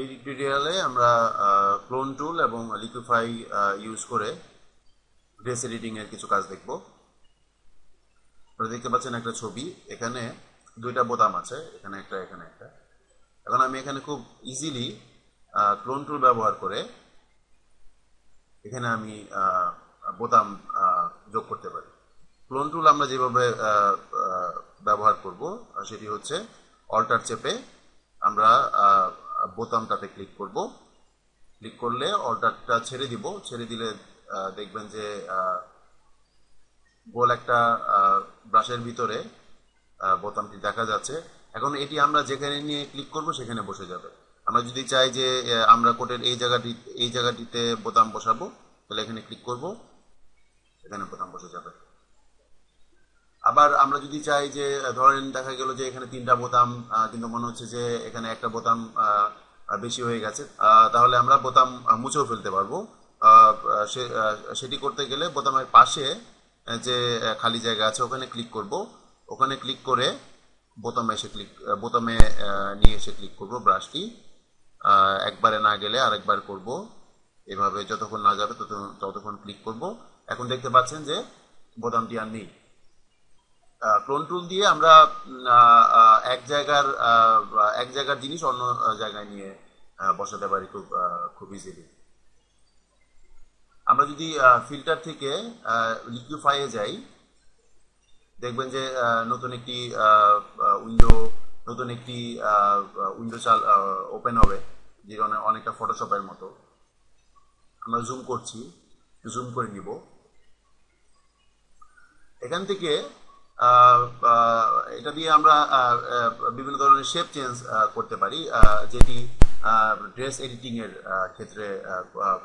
এই টিউটোরিয়ালে আমরা ক্লোন টুল এবং লিকুইফাই ইউজ করে ড্রেস এডিটিং এর কিছু কাজ দেখব। আপনারা দেখতে পাচ্ছেন একটা ছবি, এখানে দুইটা বোতাম আছে, এখানে একটা এখানে একটা। এখন আমি এখানে খুব ইজিলি ক্লোন টুল ব্যবহার করে এখানে আমি বোতাম যোগ করতে পারি। ক্লোন টুল আমরা যেভাবে ব্যবহার করব সেটি হচ্ছে অল্টার চেপে আমরা বোতামটাতে ক্লিক করব। ক্লিক করলে অল্টারটা ছেড়ে দিব, ছেড়ে দিলে দেখবেন যে গোল একটা ব্রাশের ভিতরে বোতামটি দেখা যাচ্ছে। এখন এটি আমরা যেখানে নিয়ে ক্লিক করব সেখানে বসে যাবে। আমরা যদি চাই যে আমরা কোটের এই জায়গাটিতে বোতাম বসাবো, তাহলে এখানে ক্লিক করব, এখানে বোতাম বসে যাবে। আবার আমরা যদি চাই যে ধরেন দেখা গেল যে এখানে তিনটা বোতাম কিন্তু মনে হচ্ছে যে এখানে একটা বোতাম বেশি হয়ে গেছে, তাহলে আমরা বোতাম মুছেও ফেলতে পারবো। সেটি করতে গেলে বোতামের পাশে যে খালি জায়গা আছে ওখানে ক্লিক করব, ওখানে ক্লিক করে বোতামে নিয়ে এসে ক্লিক করব ব্রাশটি। একবারে না গেলে আরেকবার করব, এভাবে যতক্ষণ না যাবে ততক্ষণ ক্লিক করব। এখন দেখতে পাচ্ছেন যে বোতামটি আর নেই। ক্লোন টুল দিয়ে আমরা এক জায়গার জিনিস অন্য জায়গায় নিয়ে বসাতে পারি খুব ইজিলি। আমরা যদি ফিল্টার থেকে লিকুইফাইয়ে যাই, দেখবেন যে নতুন একটি উইন্ডো ওপেন হবে, যে অনেকটা ফটোশপের মতো। আমরা জুম করছি, জুম করে নিব। এখান থেকে এটা দিয়ে আমরা বিভিন্ন ধরনের শেপ চেঞ্জ করতে পারি, যেটি ড্রেস এডিটিং এর ক্ষেত্রে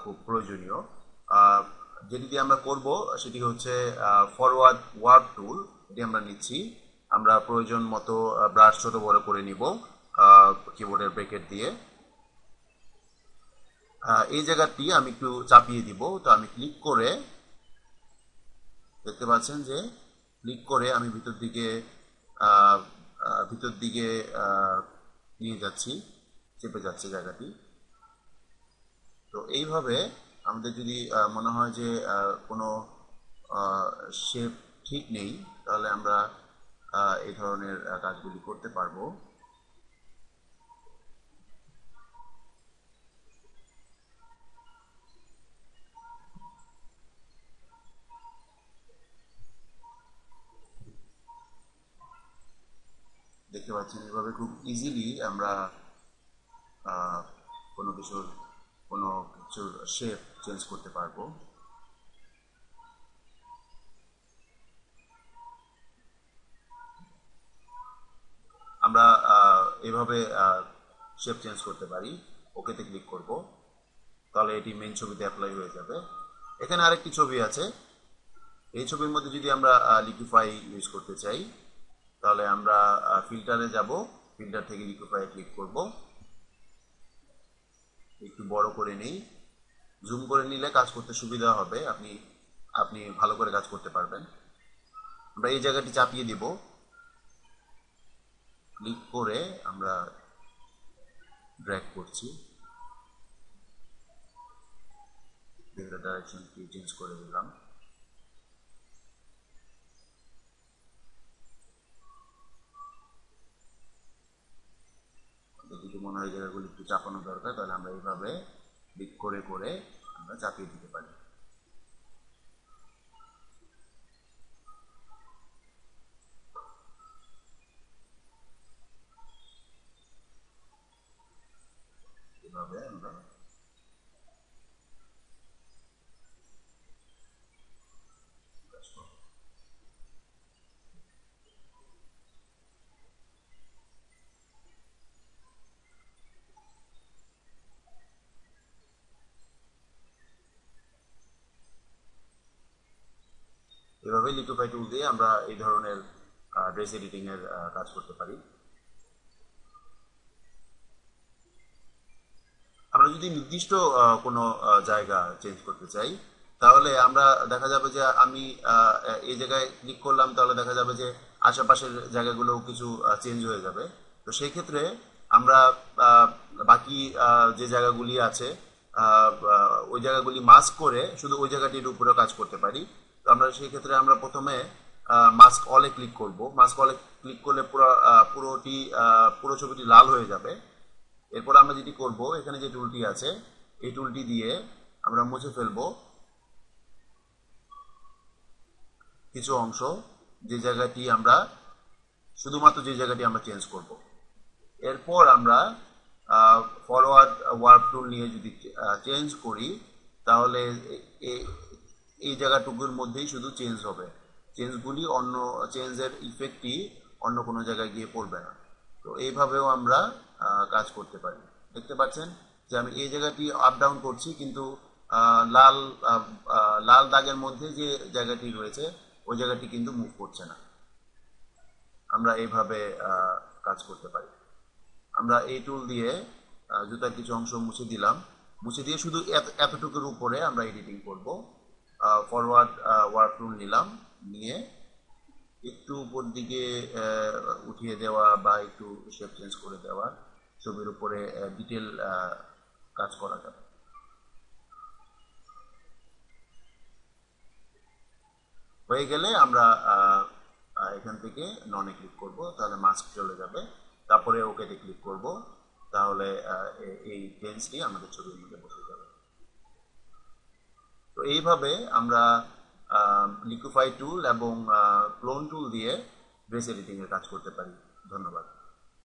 খুব প্রয়োজনীয়। যেটি দিয়ে আমরা করব সেটি হচ্ছে ফরওয়ার্ড ওয়ার্ড টুল। এটি আমরা নিচ্ছি, আমরা প্রয়োজন মতো ব্রাশ ছোট বড় করে নিব কিবোর্ডের ব্রেকেট দিয়ে। এই জায়গাটি আমি একটু চাপিয়ে দিব, তো আমি ক্লিক করে দেখতে পাচ্ছেন যে ক্লিক করে আমি ভিতর দিকে নিয়ে যাচ্ছি, চেপে যাচ্ছে জায়গাটি। তো এইভাবে আমাদের যদি মনে হয় যে কোনো শেপ ঠিক নেই, তাহলে আমরা এই ধরনের কাজগুলি করতে পারবো। দেখতে পাচ্ছেন এভাবে খুব ইজিলি আমরা কোনো কিছুর শেপ চেঞ্জ করতে পারবো। আমরা এভাবে শেপ চেঞ্জ করতে পারি। ওকেতে ক্লিক করব, তাহলে এটি মেইন ছবিতে অ্যাপ্লাই হয়ে যাবে। এখানে আরেকটি ছবি আছে, এই ছবির মধ্যে যদি আমরা লিকুইফাই ইউজ করতে চাই, তাহলে আমরা ফিল্টারে যাব, ফিল্টার থেকে লিকুইফাই ক্লিক করব। একটু বড় করে নেই, জুম করে নিলে কাজ করতে সুবিধা হবে, আপনি ভালো করে কাজ করতে পারবেন। আমরা এই জায়গাটি চাপিয়ে দিব, ক্লিক করে আমরা ড্র্যাগ করছি, ডাইরেকশনটি চেঞ্জ করে দিলাম। যদি মনে হয় জায়গাগুলি একটু চাপানো দরকার, তাহলে আমরা এইভাবে ক্লিক করে আমরা চাপিয়ে দিতে পারি। এভাবে আমরা লিকুইফাই টুল দিয়ে আমরা এই ধরনের ড্রেস এডিটিং এর কাজ করতে পারি। আমরা যদি নির্দিষ্ট কোনো জায়গা চেঞ্জ করতে চাই, তাহলে আমরা দেখা যাবে যে আমি এই জায়গায় ক্লিক করলাম, তাহলে দেখা যাবে যে আশেপাশের জায়গাগুলো কিছু চেঞ্জ হয়ে যাবে। তো সেই ক্ষেত্রে আমরা বাকি বাকি যে জায়গাগুলি আছে ওই জায়গাগুলি মাস্ক করে শুধু ওই জায়গাটির উপরে কাজ করতে পারি। তো আমরা সেই ক্ষেত্রে আমরা প্রথমে মাস্ক অলে ক্লিক করব। মাস্ক অলে ক্লিক করলে পুরো ছবিটি লাল হয়ে যাবে। এরপর আমরা যেটি করব, এখানে যে টুলটি আছে এই টুলটি দিয়ে আমরা মুছে ফেলবো কিছু অংশ, যে জায়গাটি আমরা শুধুমাত্র যে জায়গাটি আমরা চেঞ্জ করব। এরপর আমরা ফরওয়ার্ড ওয়ার্প টুল নিয়ে যদি চেঞ্জ করি তাহলে এই জায়গাটুকুর মধ্যেই শুধু চেঞ্জ হবে, চেঞ্জের ইফেক্টটি অন্য কোনো জায়গায় গিয়ে পড়বে না। তো এইভাবেও আমরা কাজ করতে পারি। দেখতে পাচ্ছেন যে আমি এই জায়গাটি আপ ডাউন করছি, কিন্তু লাল দাগের মধ্যে যে জায়গাটি রয়েছে ওই জায়গাটি কিন্তু মুভ করছে না। আমরা এইভাবে কাজ করতে পারি। আমরা এই টুল দিয়ে জুতার কিছু অংশ মুছে দিলাম, মুছে দিয়ে শুধু এতটুকুর উপরে আমরা এডিটিং করব। ফরওয়ার্ড ওয়ার্ক টুল নিলাম, নিয়ে একটু উপর দিকে উঠিয়ে দেওয়া বা একটু শেপ চেঞ্জ করে দেওয়া, ছবির উপরে ডিটেল কাজ করা যাবে। হয়ে গেলে আমরা এখান থেকে ননে ক্লিক করব, তাহলে মাস্ক চলে যাবে। তারপরে ওকেতে ক্লিক করব, তাহলে এই টেন্সটি আমাদের ছবির মধ্যে বসে যাবে। তো এইভাবে আমরা লিকুইফাই টুল এবং ক্লোন টুল দিয়ে ড্রেস এডিটিং এর কাজ করতে পারি। ধন্যবাদ।